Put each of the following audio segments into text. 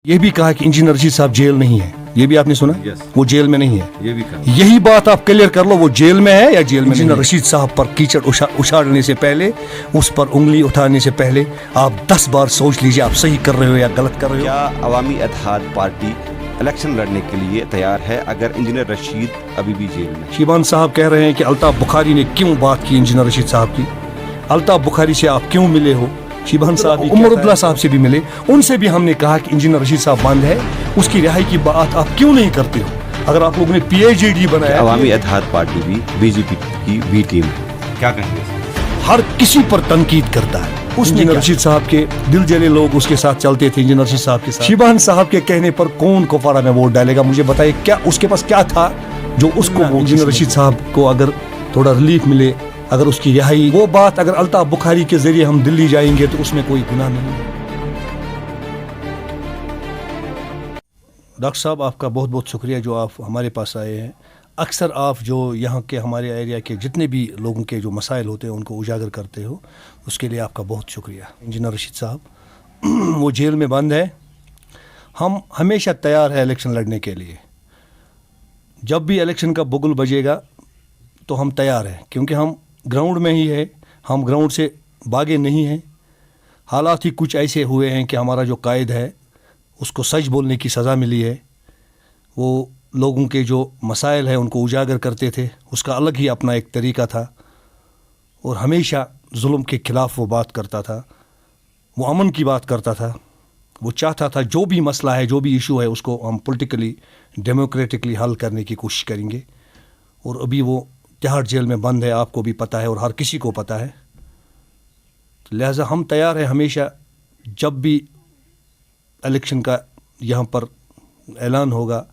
یہ بھی کہا کہ انجینئر رشید صاحب جیل نہیں ہے، یہ بھی آپ نے سنا؟ وہ جیل میں نہیں ہے، یہ بھی کہا۔ یہی بات آپ کلیئر کر لو، وہ جیل میں ہے یا جیل میں نہیں ہے؟ رشید صاحب پر کیچڑ اچھالنے سے پہلے، اس پر انگلی اٹھانے سے پہلے آپ 10 بار سوچ لیجئے آپ صحیح کر رہے ہو یا غلط کر رہے ہو۔ کیا عوامی اتحاد پارٹی الیکشن لڑنے کے لیے تیار ہے اگر انجینئر رشید ابھی بھی جیل میں؟ شیبان صاحب کہہ رہے ہیں کہ الطاف بخاری نے کیوں بات کی انجینئر رشید صاحب کی، الطاف بخاری سے آپ کیوں ملے ہو؟ شیبان صاحب عمر عبداللہ صاحب سے بھی ملے، ان سے بھی ہم نے کہا کہ انجینئر رشید صاحب بند ہے، اس کی رہائی کی بات آپ کیوں نہیں کرتے ہو؟ اگر آپ لوگوں نے پی ایچ ڈی بنایا، عوامی اتحاد پارٹی بھی بی جے پی کی بی ٹیم ہے، کیا کہیں گے؟ ہر کسی پر تنقید کرتا ہے۔ انجینئر رشید صاحب کے دل جلے لوگ اس کے ساتھ چلتے تھے، انجینئر رشید صاحب کے ساتھ۔ شیبان صاحب کے کہنے پر کون کپواڑہ میں ووٹ ڈالے گا؟ مجھے بتائیے، کیا اس کے پاس کیا تھا جو اس کو انجینئر رشید صاحب کو اگر تھوڑا ریلیف ملے، اگر اس کی رہائی، وہ بات اگر الطاف بخاری کے ذریعے ہم دلی جائیں گے تو اس میں کوئی گناہ نہیں ہے۔ ڈاکٹر صاحب آپ کا بہت بہت شکریہ جو آپ ہمارے پاس آئے ہیں۔ اکثر آپ جو یہاں کے ہمارے ایریا کے جتنے بھی لوگوں کے جو مسائل ہوتے ہیں ان کو اجاگر کرتے ہو، اس کے لیے آپ کا بہت شکریہ۔ انجینئر رشید صاحب وہ جیل میں بند ہے، ہم ہمیشہ تیار ہیں الیکشن لڑنے کے لیے۔ جب بھی الیکشن کا بگل بجے گا تو ہم تیار ہیں، کیونکہ ہم گراؤنڈ میں ہی ہے، ہم گراؤنڈ سے بھاگے نہیں ہیں۔ حالات ہی کچھ ایسے ہوئے ہیں کہ ہمارا جو قائد ہے اس کو سچ بولنے کی سزا ملی ہے، وہ لوگوں کے جو مسائل ہیں ان کو اجاگر کرتے تھے، اس کا الگ ہی اپنا ایک طریقہ تھا، اور ہمیشہ ظلم کے خلاف وہ بات کرتا تھا، وہ امن کی بات کرتا تھا، وہ چاہتا تھا جو بھی مسئلہ ہے، جو بھی ایشو ہے، اس کو ہم پولیٹیکلی ڈیموکریٹکلی حل کرنے کی کوشش کریں گے۔ اور ابھی وہ تہاڑ جیل میں بند ہے، آپ کو بھی پتہ ہے اور ہر کسی کو پتہ ہے، لہٰذا ہم تیار ہیں ہمیشہ، جب بھی الیکشن کا یہاں پر اعلان ہوگا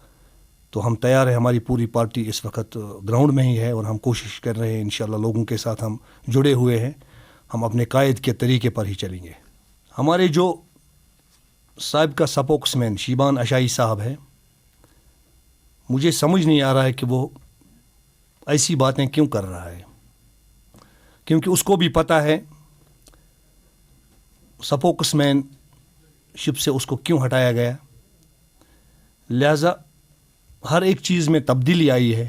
تو ہم تیار ہیں۔ ہماری پوری پارٹی اس وقت گراؤنڈ میں ہی ہے اور ہم کوشش کر رہے ہیں، انشاءاللہ لوگوں کے ساتھ ہم جڑے ہوئے ہیں، ہم اپنے قائد کے طریقے پر ہی چلیں گے۔ ہمارے جو سابقہ سپوکس مین شیبان اشائی صاحب ہیں، مجھے سمجھ نہیں آ رہا ہے کہ وہ ایسی باتیں کیوں کر رہا ہے، کیونکہ اس کو بھی پتہ ہے سپوکس مین شپ سے اس کو کیوں ہٹایا گیا، لہٰذا ہر ایک چیز میں تبدیلی آئی ہے۔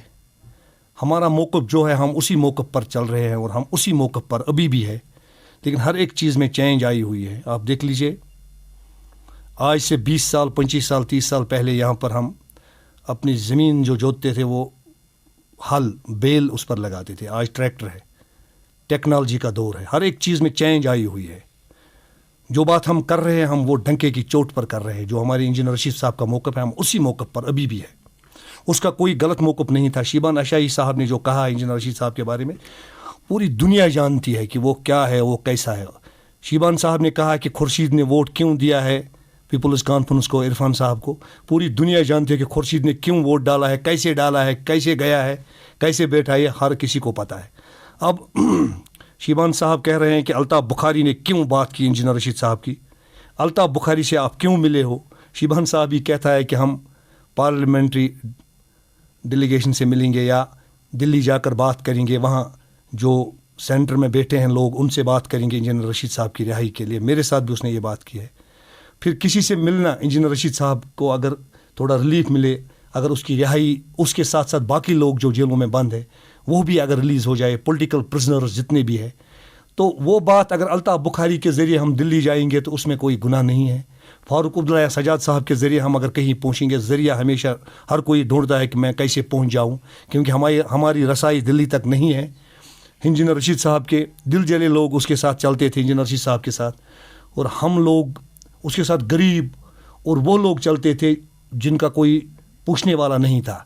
ہمارا موقف جو ہے ہم اسی موقف پر چل رہے ہیں اور ہم اسی موقف پر ابھی بھی ہے، لیکن ہر ایک چیز میں چینج آئی ہوئی ہے۔ آپ دیکھ لیجئے، آج سے 20 سال 25 سال 30 سال پہلے یہاں پر ہم اپنی زمین جو جوتتے تھے وہ ہل بیل اس پر لگاتے تھے، آج ٹریکٹر ہے، ٹیکنالوجی کا دور ہے، ہر ایک چیز میں چینج آئی ہوئی ہے۔ جو بات ہم کر رہے ہیں ہم وہ ڈنکے کی چوٹ پر کر رہے ہیں، جو ہمارے انجینئر رشید صاحب کا موقف ہے ہم اسی موقف پر ابھی بھی ہے، اس کا کوئی غلط موقف نہیں تھا۔ شیبان اشائی صاحب نے جو کہا انجینئر رشید صاحب کے بارے میں، پوری دنیا جانتی ہے کہ وہ کیا ہے، وہ کیسا ہے۔ شیبان صاحب نے کہا کہ خورشید نے ووٹ کیوں دیا ہے پیپلز کانفرنس کو، عرفان صاحب کو، پوری دنیا جانتی ہے کہ خورشید نے کیوں ووٹ ڈالا ہے، کیسے گیا ہے، کیسے بیٹھا ہے، ہر کسی کو پتہ ہے۔ اب شیبان صاحب کہہ رہے ہیں کہ الطاف بخاری نے کیوں بات کی انجینئر رشید صاحب کی، الطاف بخاری سے آپ کیوں ملے ہو؟ شیبان صاحب ہی کہتا ہے کہ ہم پارلیمنٹری ڈیلیگیشن سے ملیں گے یا دلی جا کر بات کریں گے، وہاں جو سینٹر میں بیٹھے ہیں لوگ ان سے بات کریں گے انجینئر رشید صاحب کی رہائی کے لیے۔ میرے ساتھ بھی اس نے یہ بات کی ہے۔ پھر کسی سے ملنا، انجینئر رشید صاحب کو اگر تھوڑا ریلیف ملے، اگر اس کی رہائی، اس کے ساتھ ساتھ باقی لوگ جو جیلوں میں بند ہیں وہ بھی اگر ریلیز ہو جائے، پولیٹیکل پرزنرز جتنے بھی ہیں، تو وہ بات اگر الطاف بخاری کے ذریعے ہم دلی جائیں گے تو اس میں کوئی گناہ نہیں ہے۔ فاروق عبداللہ یا سجاد صاحب کے ذریعے ہم اگر کہیں پہنچیں گے، ذریعہ ہمیشہ ہر کوئی ڈھونڈتا ہے کہ میں کیسے پہنچ جاؤں، کیونکہ ہماری رسائی دلی تک نہیں ہے۔ انجینئر رشید صاحب کے دل جلے لوگ اس کے ساتھ چلتے تھے، انجینئر رشید صاحب کے ساتھ، اور ہم لوگ اس کے ساتھ غریب اور وہ لوگ چلتے تھے جن کا کوئی پوچھنے والا نہیں تھا،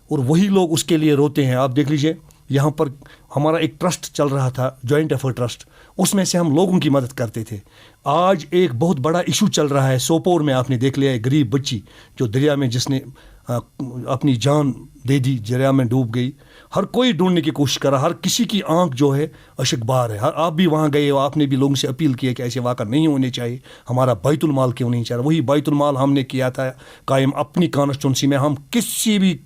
اور وہی لوگ اس کے لیے روتے ہیں۔ آپ دیکھ لیجئے، یہاں پر ہمارا ایک ٹرسٹ چل رہا تھا، جوائنٹ ایفرٹ ٹرسٹ، اس میں سے ہم لوگوں کی مدد کرتے تھے۔ آج ایک بہت بڑا ایشو چل رہا ہے سوپور میں، آپ نے دیکھ لیا، ایک غریب بچی جو دریا میں، جس نے اپنی جان دے دی، دریا میں ڈوب گئی۔ ہر کوئی ڈھونڈنے کی کوشش کر رہا، ہر کسی کی آنکھ جو ہے اشک بار ہے۔ آپ بھی وہاں گئے ہو، آپ نے بھی لوگوں سے اپیل کی ہے کہ ایسے واقعہ نہیں ہونے چاہیے، ہمارا بیت المال کیوں نہیں چاہ رہا؟ وہی بیت المال ہم نے کیا تھا قائم اپنی کانسٹیٹوئنسی میں، ہم کسی بھی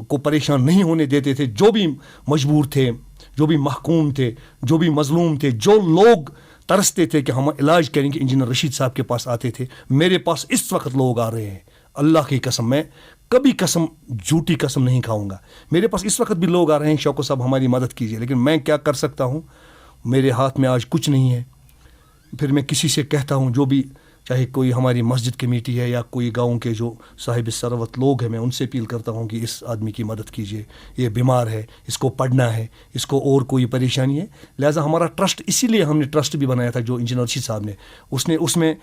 کو پریشان نہیں ہونے دیتے تھے، جو بھی مجبور تھے، جو بھی محکوم تھے، جو بھی مظلوم تھے، جو لوگ तरसते थे कि हम इलाज करेंगे, इंजीनियर रशीद साहब के पास आते थे. मेरे पास इस वक्त लोग आ रहे हैं, अल्लाह की कसम, मैं कभी कसम झूठी कसम नहीं खाऊंगा, मेरे पास इस वक्त भी लोग आ रहे हैं, शौकत साहब हमारी मदद कीजिए. लेकिन मैं क्या कर सकता हूँ, मेरे हाथ में आज कुछ नहीं है. फिर मैं किसी से कहता हूँ, जो भी, चाहे कोई हमारी मस्जिद कमेटी है या कोई गांव के जो साहिब सरवत लोग हैं, मैं उनसे अपील करता हूँ कि इस आदमी की मदद कीजिए, ये बीमार है, इसको पढ़ना है, इसको और कोई परेशानी है. लिहाजा हमारा ट्रस्ट, इसीलिए हमने ट्रस्ट भी बनाया था जो इंजीनियर रशीद साहब ने, उसमें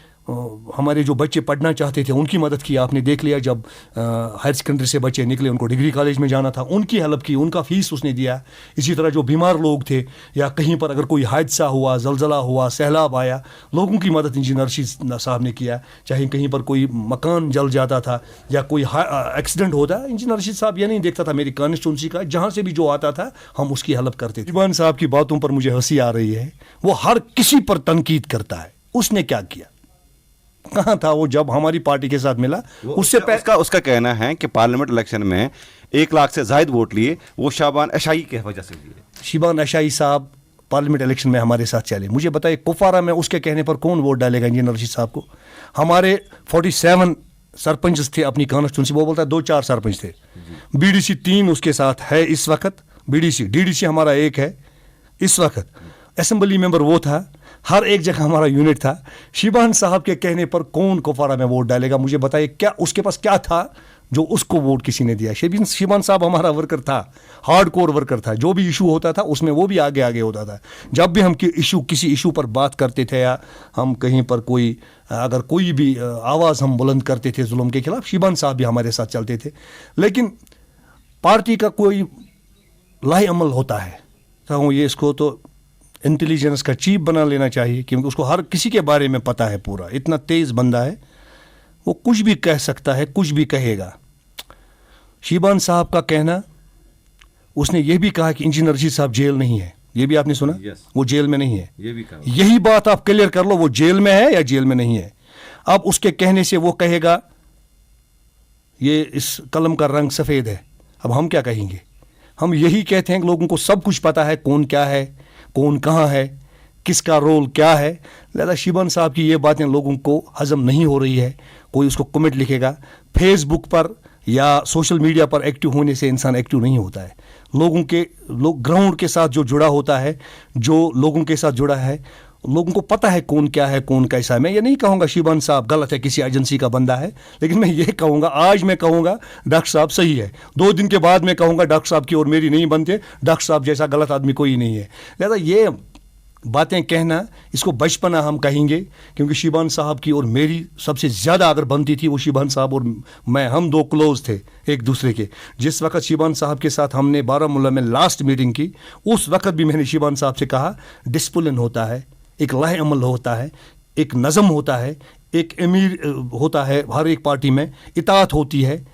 हमारे जो बच्चे पढ़ना चाहते थे उनकी मदद की. आपने देख लिया जब हायर सेकेंडरी से बच्चे निकले, उनको डिग्री कॉलेज में जाना था, उनकी हेल्प की, उनका फीस उसने दिया. इसी तरह जो बीमार लोग थे या कहीं पर अगर कोई हादसा हुआ, जलजला हुआ, सैलाब आया, लोगों की मदद इंजीनियर रशीद साहब ने किया. चाहे कहीं पर कोई मकान जल जाता था या कोई एक्सीडेंट होता, इंजीनियर रशीद साहब ये नहीं देखता था मेरी कॉन्स्टिट्यूंसी का, जहाँ से भी जो आता था हम उसकी हेल्प करते थे. शिबान साहब की बातों पर मुझे हंसी आ रही है, वो हर किसी पर तनकीद करता है. उसने क्या किया, कहाँ था वो जब हमारी पार्टी के साथ मिला? उससे उसका कहना है कि पार्लियामेंट इलेक्शन में 1 लाख से ज्यादा वोट लिए वो शाबान अशाई की वजह से लिए. शिबान अशाई साहब पार्लियामेंट इलेक्शन में हमारे साथ चले. मुझे बताइए, कुफारा में उसके कहने पर कौन वोट डालेगा इंजीनियर रशीद साहब को? हमारे 47 सरपंच थे अपनी कॉन्स्टिट्यूंसी, वो बोलता है 2-4 सरपंच थे. बीडीसी 3 उसके साथ है इस वक्त, डीडीसी हमारा 1 है इस वक्त. असेंबली मेंबर वो था, हर एक जगह हमारा यूनिट था. शिबान साहब के कहने पर कौन कुफारा में वोट डालेगा? मुझे बताइए, क्या उसके पास क्या था जो उसको वोट किसी ने दिया? शिबान साहब हमारा वर्कर था, हार्ड कोर वर्कर था. जो भी इशू होता था उसमें वो भी आगे आगे होता था. जब भी हम किसी इशू पर बात करते थे या हम कहीं पर अगर कोई भी आवाज़ हम बुलंद करते थे जुल्म के खिलाफ, शिबान साहब भी हमारे साथ चलते थे. लेकिन पार्टी का कोई लाही अमल होता है, तो ये इसको तो इंटेलिजेंस का चीफ बना लेना चाहिए, क्योंकि उसको हर किसी के बारे में पता है पूरा. इतना तेज़ बंदा है, वो कुछ भी कह सकता है, कुछ भी कहेगा. शिबान साहब का कहना, उसने ये भी कहा कि इंजीनियर रशीद साहब जेल नहीं है. ये भी आपने सुना? वो जेल में नहीं है, ये भी कहा. यही बात आप क्लियर कर लो, वो जेल में है या जेल में नहीं है. अब उसके कहने से वो कहेगा ये इस कलम का रंग सफ़ेद है. अब हम क्या कहेंगे? हम यही कहते हैं कि लोगों को सब कुछ पता है, कौन क्या है, कौन कहाँ है, किसका रोल क्या है. लिहाजा शिबान साहब की ये बातें लोगों को हजम नहीं हो रही है. कोई उसको कमेंट लिखेगा फेसबुक पर या सोशल मीडिया पर, एक्टिव होने से इंसान एक्टिव नहीं होता है. लोग ग्राउंड के साथ जो जुड़ा होता है, जो लोगों के साथ जुड़ा है, लोगों को पता है कौन क्या है, कौन कैसा है. मैं ये नहीं कहूँगा शिबान साहब गलत है, किसी एजेंसी का बंदा है, लेकिन मैं ये कहूँगा, आज मैं कहूँगा डॉक्टर साहब सही है, 2 दिन के बाद मैं कहूँगा डॉक्टर साहब की और मेरी नहीं बनते, डॉक्टर साहब जैसा गलत आदमी कोई नहीं है. लिहाजा ये बातें कहना, इसको बचपना हम कहेंगे, क्योंकि शिबान साहब की और मेरी सबसे ज़्यादा अगर बनती थी, वो शिबान साहब और मैं, हम 2 क्लोज थे एक दूसरे के. जिस वक्त शिबान साहब के साथ हमने बारामूला में लास्ट मीटिंग की, उस वक्त भी मैंने शिबान साहब से कहा, डिसिप्लिन होता है, एक लाहे अमल होता है, एक नज़म होता है, एक अमीर होता है, हर एक पार्टी में इताअत होती है,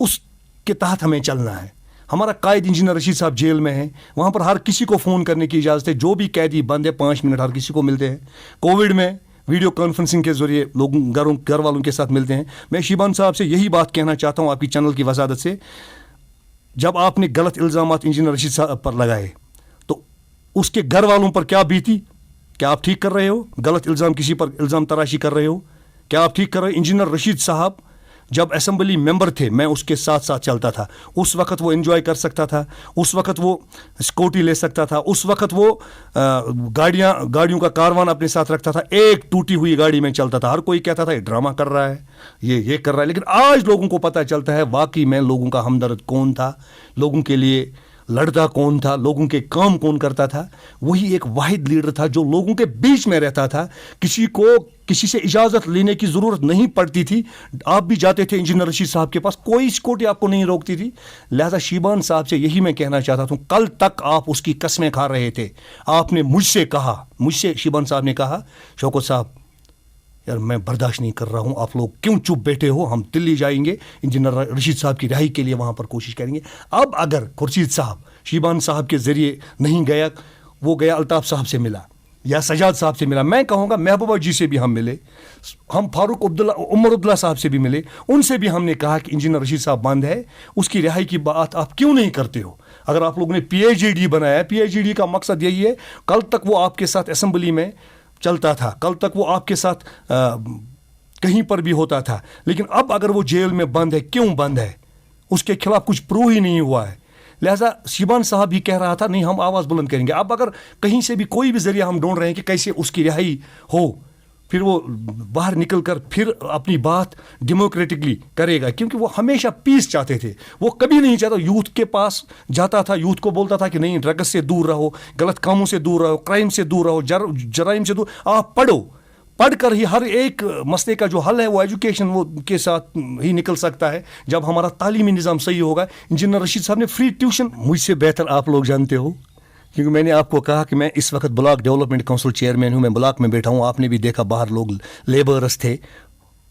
उसके तहत हमें चलना है. हमारा कायद इंजीनियर रशीद साहब जेल में है, वहाँ पर हर किसी को फ़ोन करने की इजाज़त है. जो भी कैदी बंद है 5 मिनट हर किसी को मिलते हैं. कोविड में वीडियो कॉन्फ्रेंसिंग के ज़रिए लोग घर वालों के साथ मिलते हैं. मैं शिबान साहब से यही बात कहना चाहता हूँ आपकी चैनल की वसादत से, जब आपने गलत इल्ज़ामात इंजीनियर रशीद साहब पर लगाए तो उसके घर वालों पर क्या बीती? क्या आप ठीक कर रहे हो? गलत इल्ज़ाम, किसी पर इल्ज़ाम तराशी कर रहे हो, क्या आप ठीक कर रहे हो? इंजीनियर रशीद साहब जब असेंबली मेंबर थे, मैं उसके साथ साथ चलता था. उस वक्त वो एंजॉय कर सकता था, उस वक्त वो स्कूटी ले सकता था, उस वक्त वो गाड़ियों का कारवान अपने साथ रखता था. एक टूटी हुई गाड़ी में चलता था. हर कोई कहता था ये ड्रामा कर रहा है, ये कर रहा है. लेकिन आज लोगों को पता चलता है वाकई में लोगों का हमदर्द कौन था, लोगों के लिए लड़ता कौन था, लोगों के काम कौन करता था. वही एक वाहिद लीडर था जो लोगों के बीच में रहता था. किसी को किसी से इजाज़त लेने की ज़रूरत नहीं पड़ती थी. आप भी जाते थे इंजीनियर रशीद साहब के पास, कोई सिक्योरिटी आपको नहीं रोकती थी. लिहाजा शिबान साहब से यही मैं कहना चाहता हूँ, कल तक आप उसकी कस्में खा रहे थे. आपने मुझसे शिबान साहब ने कहा, शौकत साहब यार मैं बर्दाश्त नहीं कर रहा हूँ, आप लोग क्यों चुप बैठे हो, हम दिल्ली जाएंगे, इंजीनियर रशीद साहब की रिहाई के लिए वहाँ पर कोशिश करेंगे. अब अगर खुर्शीद साहब शिबान साहब के ज़रिए नहीं गया, वो गया अल्ताफ़ साहब से मिला, या सजाद साहब से मिला, मैं कहूँगा महबूबा जी से भी हम मिले, हम फारूक अब्दुल्ला उमर अब्दुल्ला साहब से भी मिले, उनसे भी हमने कहा कि इंजीनियर रशीद साहब बंद है, उसकी रिहाई की बात आप क्यों नहीं करते हो? अगर आप लोगों ने PhD बनाया है, PhD का मकसद यही है, कल तक वो आपके साथ असेंबली में चलता था, कल तक वो आपके साथ कहीं पर भी होता था, लेकिन अब अगर वो जेल में बंद है, क्यों बंद है? उसके खिलाफ कुछ प्रूव ही नहीं हुआ है। लिहाजा शिबान साहब भी कह रहा था नहीं हम आवाज़ बुलंद करेंगे। अब अगर कहीं से भी कोई भी जरिया हम ढूंढ रहे हैं कि कैसे उसकी रिहाई हो, फिर वो बाहर निकल कर फिर अपनी बात डेमोक्रेटिकली करेगा, क्योंकि वो हमेशा पीस चाहते थे। वो कभी नहीं चाहता, यूथ के पास जाता था, यूथ को बोलता था कि नहीं ड्रग्स से दूर रहो, गलत कामों से दूर रहो, क्राइम से दूर रहो, जराइम से दूर, आप पढ़ो, पढ़कर ही हर एक मसले का जो हल है वो एजुकेशन वो के साथ ही निकल सकता है। जब हमारा तालीमी निज़ाम सही होगा। इंजीनियर रशीद साहब ने फ्री ट्यूशन, मुझसे बेहतर आप लोग जानते हो, क्योंकि मैंने आपको कहा कि मैं इस वक्त ब्लॉक डेवलपमेंट काउंसिल चेयरमैन हूँ, मैं ब्लॉक में बैठा हूँ। आपने भी देखा बाहर लोग लेबरर्स थे,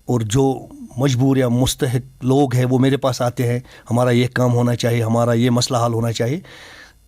और जो मजबूर या मुस्तहिक लोग हैं वो मेरे पास आते हैं, हमारा ये काम होना चाहिए, हमारा ये मसला हल होना चाहिए।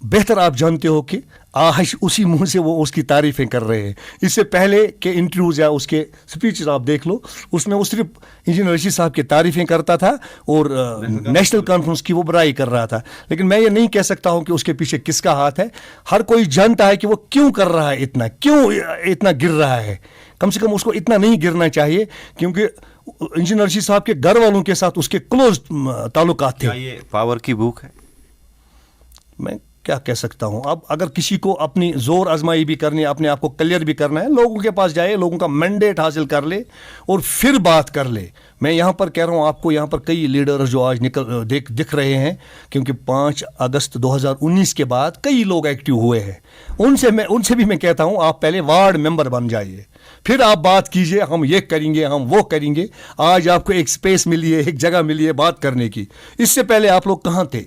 बेहतर आप जानते हो कि आज उसी मुंह से वो उसकी तारीफ़ें कर रहे हैं। इससे पहले के इंटरव्यूज़ या उसके स्पीचेस आप देख लो, उसमें वो सिर्फ इंजीनियर रशीद साहब की तारीफ़ें करता था और नेशनल कॉन्फ्रेंस की वो बुराई कर रहा था। लेकिन मैं ये नहीं कह सकता हूँ कि उसके पीछे किसका हाथ है। हर कोई जानता है कि वो क्यों कर रहा है, इतना क्यों इतना गिर रहा है। कम से कम उसको इतना नहीं गिरना चाहिए, क्योंकि इंजीनियर रशीद साहब के घर वालों के साथ उसके क्लोज ताल्लुकात थे। ये पावर की भूख है? मैं क्या कह सकता हूँ। अब अगर किसी को अपनी जोर आजमाई भी करनी है, अपने आप को क्लियर भी करना है, लोगों के पास जाए, लोगों का मैंडेट हासिल कर ले और फिर बात कर ले। मैं यहाँ पर कह रहा हूँ आपको, यहाँ पर कई लीडर्स जो आज दिख रहे हैं, क्योंकि 5 अगस्त 2019 के बाद कई लोग एक्टिव हुए हैं। उनसे भी मैं कहता हूँ आप पहले वार्ड मेंबर बन जाइए, फिर आप बात कीजिए, हम ये करेंगे, हम वो करेंगे। आज आपको एक स्पेस मिली है, एक जगह मिली है बात करने की। इससे पहले आप लोग कहाँ थे?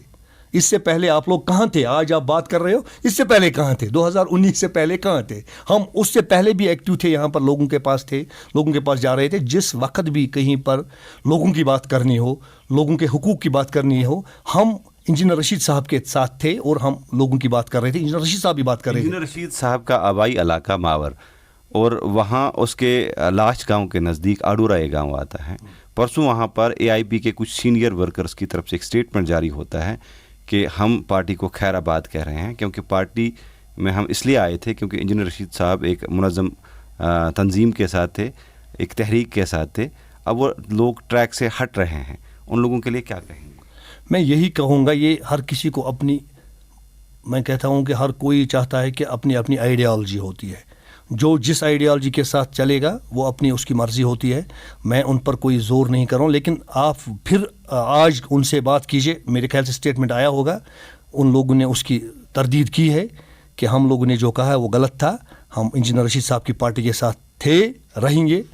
इससे पहले आप लोग कहाँ थे? आज आप बात कर रहे हो, इससे पहले कहाँ थे? 2019 से पहले कहाँ थे? हम उससे पहले भी एक्टिव थे, यहाँ पर लोगों के पास थे, लोगों के पास जा रहे थे। जिस वक्त भी कहीं पर लोगों की बात करनी हो, लोगों के हुकूक की बात करनी हो, हम इंजीनियर रशीद साहब के साथ थे और हम लोगों की बात कर रहे थे। इंजीनियर रशीद साहब भी बात कर रहे थे। इंजीनियर रशीद साहब का आबाई इलाका मावर, और वहाँ उसके लास्ट गांव के नज़दीक आडूरा एक गाँव आता है। परसों वहाँ पर AIP के कुछ सीनियर वर्कर्स की तरफ से एक स्टेटमेंट जारी होता है कि हम पार्टी को खैराबाद कह रहे हैं, क्योंकि पार्टी में हम इसलिए आए थे क्योंकि इंजीनियर रशीद साहब एक मुनज़्ज़म तंजीम के साथ थे, एक तहरीक के साथ थे। अब वो लोग ट्रैक से हट रहे हैं, उन लोगों के लिए क्या कहेंगे? मैं यही कहूँगा, ये हर किसी को अपनी, मैं कहता हूँ कि हर कोई चाहता है कि अपनी अपनी आइडियालॉजी होती है। जो जिस आइडियालॉजी के साथ चलेगा वो अपनी उसकी मर्ज़ी होती है। मैं उन पर कोई ज़ोर नहीं कर रहा हूँ, लेकिन आप फिर आज उनसे बात कीजिए। मेरे ख्याल से स्टेटमेंट आया होगा, उन लोगों ने उसकी तरदीद की है कि हम लोगों ने जो कहा है वो गलत था। हम इंजीनियर रशीद साहब की पार्टी के साथ थे, रहेंगे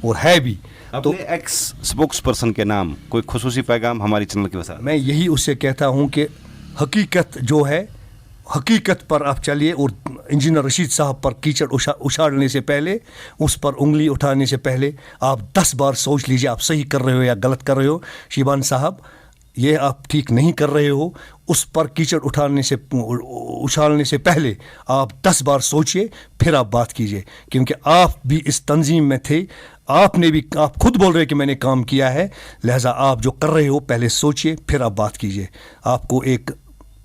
और है भी। तो एक्स स्पोक्स पर्सन के नाम कोई खुसूसी पैगाम हमारी चैनल के वसात? मैं यही उससे कहता हूँ कि हकीकत जो है, हकीकत पर आप चलिए, और इंजीनियर रशीद साहब पर कीचड़ उछालने से पहले, उस पर उंगली उठाने से पहले आप 10 बार सोच लीजिए आप सही कर रहे हो या गलत कर रहे हो। शिबान साहब, ये आप ठीक नहीं कर रहे हो। उस पर कीचड़ उछालने से पहले आप 10 बार सोचिए, फिर आप बात कीजिए, क्योंकि आप भी इस तंजीम में थे। आपने भी, आप खुद बोल रहे हैं कि मैंने काम किया है, लिहाजा आप जो कर रहे हो पहले सोचिए, फिर आप बात कीजिए। आपको एक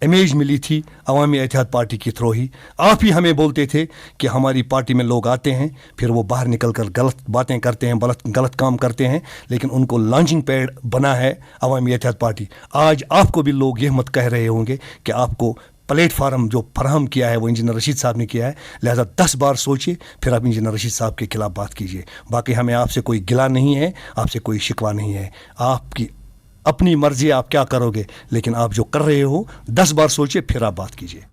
इमेज मिली थी अवामी इत्तेहाद पार्टी के थ्रू ही। आप ही हमें बोलते थे कि हमारी पार्टी में लोग आते हैं, फिर वो बाहर निकल कर गलत बातें करते हैं, गलत काम करते हैं, लेकिन उनको लॉन्चिंग पैड बना है अवामी इत्तेहाद पार्टी। आज आपको भी लोग ये मत कह रहे होंगे कि आपको प्लेटफार्म जो फराहम किया है वो इंजीनियर रशीद साहब ने किया है। लिहाजा 10 बार सोचिए, फिर आप इंजीनियर रशीद साहब के खिलाफ बात कीजिए। बाकी हमें आपसे कोई गिला नहीं है, आपसे कोई शिकवा नहीं है। आपकी अपनी मर्जी, आप क्या करोगे, लेकिन आप जो कर रहे हो 10 बार सोचिए, फिर आप बात कीजिए।